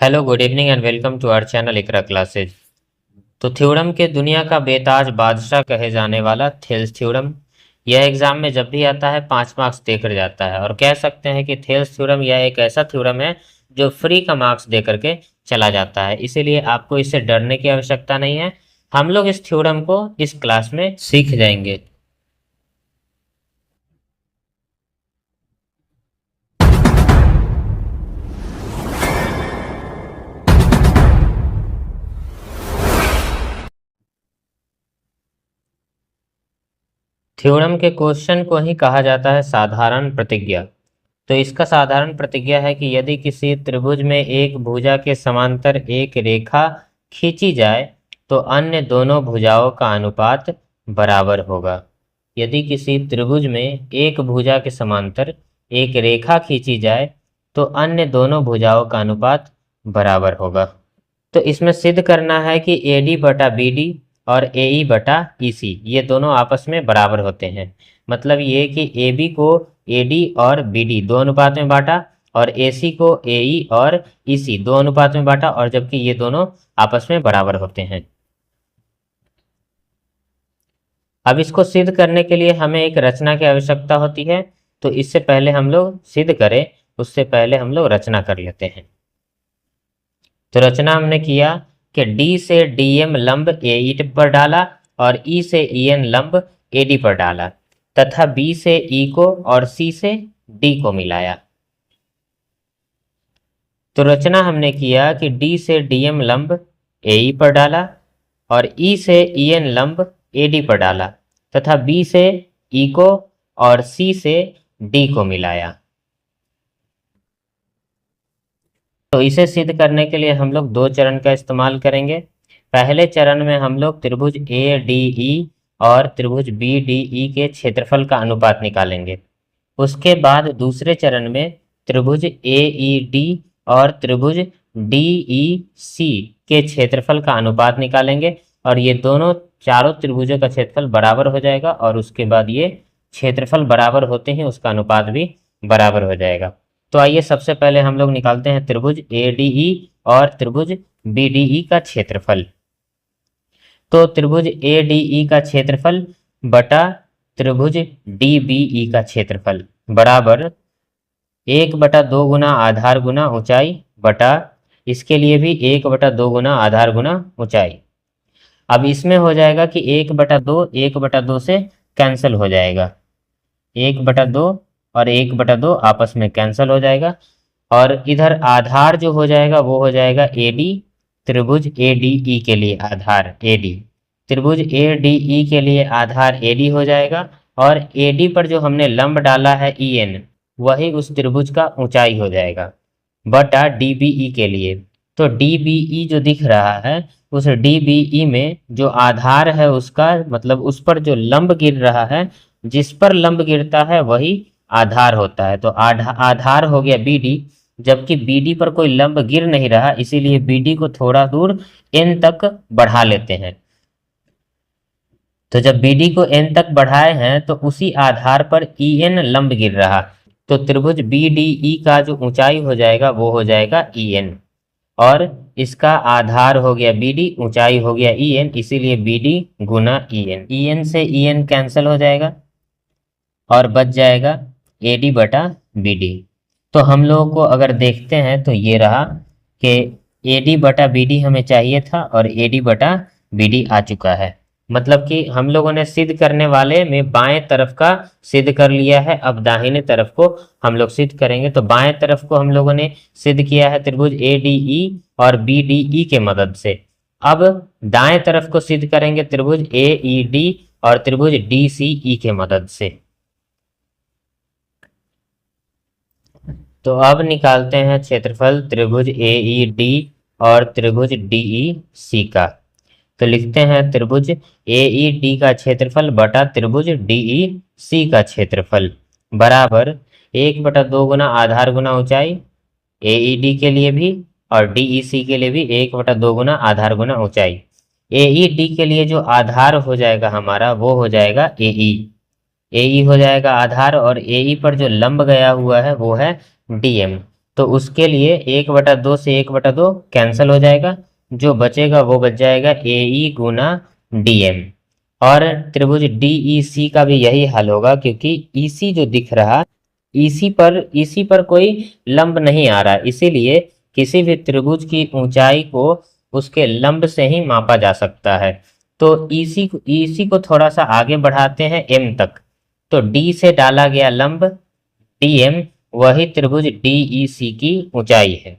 Hello good evening and welcome to our channel Iqra classes. तो theorem के दुनिया का बेताज बादशाह कहे जाने वाला थेल्स थ्योरम, यह एग्जाम में जब भी आता है 5 मार्क्स देकर जाता है। और कह सकते हैं कि थेल्स थ्योरम यह एक ऐसा थ्योरम है जो फ्री का मार्क्स दे करके चला जाता है, इसीलिए आपको इससे डरने की आवश्यकता नहीं है। हम लोग इस थ्योरम को इस क्लास में सीख जाएंगे। थ्योरम के क्वेश्चन को ही कहा जाता है साधारण प्रतिज्ञा। तो इसका साधारण प्रतिज्ञा है कि यदि किसी त्रिभुज में एक भुजा के समांतर एक रेखा खींची जाए तो अन्य दोनों भुजाओं का अनुपात बराबर होगा। यदि किसी त्रिभुज में एक भुजा के समांतर एक रेखा खींची जाए तो अन्य दोनों भुजाओं का अनुपात बराबर होगा। तो इसमें सिद्ध करना है कि AD बटा BD और AE बटा EC ये दोनों आपस में बराबर होते हैं। मतलब ये कि AB को AD और BD दो अनुपात में बांटा और AC को AE और EC दो अनुपात में बांटा, और जबकि ये दोनों आपस में बराबर होते हैं। अब इसको सिद्ध करने के लिए हमें एक रचना की आवश्यकता होती है। तो इससे पहले हम लोग सिद्ध करें उससे पहले हम लोग रचना कर लेते हैं। तो रचना हमने किया कि D से DM लंब AE पर डाला और E से EN लंब AD पर डाला तथा B से E को और C से D को मिलाया। तो रचना हमने किया कि D से DM लंब AE पर डाला और E से EN लंब AD पर डाला तथा B से E को और C से D को मिलाया। तो इसे सिद्ध करने के लिए हम लोग दो चरण का इस्तेमाल करेंगे। पहले चरण में हम लोग त्रिभुज ADE और त्रिभुज BDE के क्षेत्रफल का अनुपात निकालेंगे। उसके बाद दूसरे चरण में त्रिभुज AED और त्रिभुज DEC के क्षेत्रफल का अनुपात निकालेंगे, और ये दोनों चारों त्रिभुजों का क्षेत्रफल बराबर हो जाएगा और उसके बाद ये क्षेत्रफल बराबर होते ही उसका अनुपात भी बराबर हो जाएगा। तो आइए सबसे पहले हम लोग निकालते हैं त्रिभुज ADE और त्रिभुज BDE का क्षेत्रफल। तो त्रिभुज ADE का क्षेत्रफल बटा त्रिभुज DBE का क्षेत्रफल बराबर 1/2 गुना आधार गुना ऊंचाई बटा, इसके लिए भी 1/2 गुना आधार गुना ऊंचाई। अब इसमें हो जाएगा कि 1/2 से कैंसिल हो जाएगा, 1/2 और 1/2 आपस में कैंसिल हो जाएगा। और इधर आधार जो हो जाएगा वो हो जाएगा AD, त्रिभुज ADE के लिए आधार AD, त्रिभुज ADE के लिए आधार AD हो जाएगा, और AD पर जो हमने लंब डाला है EN वही उस त्रिभुज का ऊंचाई हो जाएगा बटा DBE के लिए। तो DBE जो दिख रहा है उस DBE में जो आधार है उसका मतलब उस पर जो लंब गिर रहा है, जिस पर लंब गिरता है वही आधार होता है। तो आधार हो गया BD, जबकि BD पर कोई लंब गिर नहीं रहा, इसीलिए BD को थोड़ा दूर N तक बढ़ा लेते हैं। तो जब BD को N तक बढ़ाए हैं तो उसी आधार पर EN लंब गिर रहा, तो त्रिभुज BDE का जो ऊंचाई हो जाएगा वो हो जाएगा EN, और इसका आधार हो गया BD, ऊंचाई हो गया EN, इसीलिए BD गुना EN, EN से EN कैंसिल हो जाएगा और बच जाएगा AD बटा BD। तो हम लोगों को अगर देखते हैं तो ये रहा कि AD बटा BD हमें चाहिए था और AD बटा BD आ चुका है। मतलब कि हम लोगों ने सिद्ध करने वाले में बाएं तरफ का सिद्ध कर लिया है, अब दाहिने तरफ को हम लोग सिद्ध करेंगे। तो बाएं तरफ को हम लोगों ने सिद्ध किया है त्रिभुज ADE और BDE के मदद से। अब दाएं तरफ को सिद्ध करेंगे त्रिभुज AED और त्रिभुज DCE के मदद से। तो अब निकालते हैं क्षेत्रफल त्रिभुज AED और त्रिभुज DEC का। तो लिखते हैं त्रिभुज AED का क्षेत्रफल बटा त्रिभुज DEC का क्षेत्रफल बराबर 1/2 गुना आधार गुना ऊंचाई, AED के लिए भी और DEC के लिए भी 1/2 गुना आधार गुना ऊंचाई। AED के लिए जो आधार हो जाएगा हमारा वो हो जाएगा AE हो जाएगा आधार, और AE पर जो लंब गया हुआ है वो है DM। तो उसके लिए 1/2 से 1/2 कैंसिल हो जाएगा, जो बचेगा वो बच जाएगा ए ई गुना डी एम। और त्रिभुज डी ई सी का भी यही हल होगा, क्योंकि ई सी जो दिख रहा, इसी पर कोई लंब नहीं आ रहा, इसीलिए किसी भी त्रिभुज की ऊंचाई को उसके लंब से ही मापा जा सकता है। तो इसी को थोड़ा सा आगे बढ़ाते हैं एम तक। तो डी से डाला गया लंब डी एम वही त्रिभुज डी ई सी की ऊंचाई है।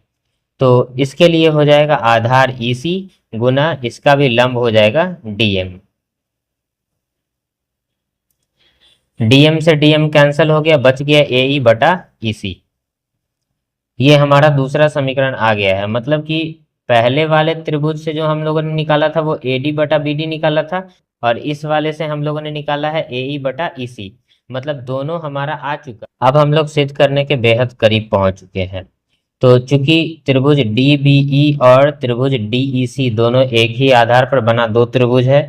तो इसके लिए हो जाएगा आधार ई सी गुना इसका भी लंब हो जाएगा डी एम। डीएम से डीएम कैंसिल हो गया, बच गया ए ई बटा ई सी। ये हमारा दूसरा समीकरण आ गया है। मतलब कि पहले वाले त्रिभुज से जो हम लोगों ने निकाला था वो ए डी बटा बी डी निकाला था, और इस वाले से हम लोगों ने निकाला है ए ई बटा ई सी। मतलब दोनों हमारा आ चुका। अब हम लोग सिद्ध करने के बेहद करीब पहुंच चुके हैं। तो चूंकि त्रिभुज डी बी ई और त्रिभुज डी ई सी दोनों एक ही आधार पर बना दो त्रिभुज है,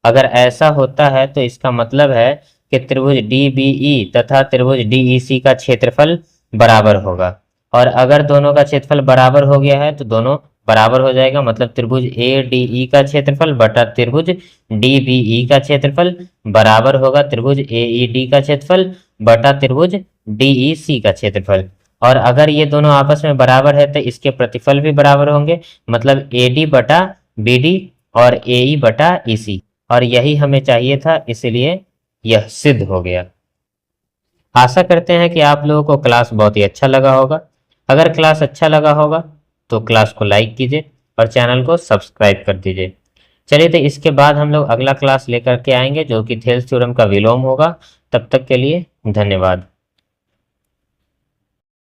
अगर ऐसा होता है तो इसका मतलब है कि त्रिभुज डी बी ई तथा त्रिभुज डी ई सी का क्षेत्रफल बराबर होगा। और अगर दोनों का क्षेत्रफल बराबर हो गया है तो दोनों बराबर हो जाएगा। मतलब त्रिभुज ए डी ई का क्षेत्रफल बटा त्रिभुज डी बी ई का क्षेत्रफल बराबर होगा त्रिभुज ए ई डी का क्षेत्रफल बटा त्रिभुज डी ई सी का क्षेत्रफल। और अगर ये दोनों आपस में बराबर है तो इसके प्रतिफल भी बराबर होंगे, मतलब ए डी बटा बी डी और ए ई बटा ई सी। और यही हमें चाहिए था, इसलिए यह सिद्ध हो गया। आशा करते हैं कि आप लोगों को क्लास बहुत ही अच्छा लगा होगा। अगर क्लास अच्छा लगा होगा तो क्लास को लाइक कीजिए और चैनल को सब्सक्राइब कर दीजिए। चलिए, तो इसके बाद हम लोग अगला क्लास लेकर के आएंगे जो कि थेल्स थ्योरम का विलोम होगा। तब तक के लिए धन्यवाद।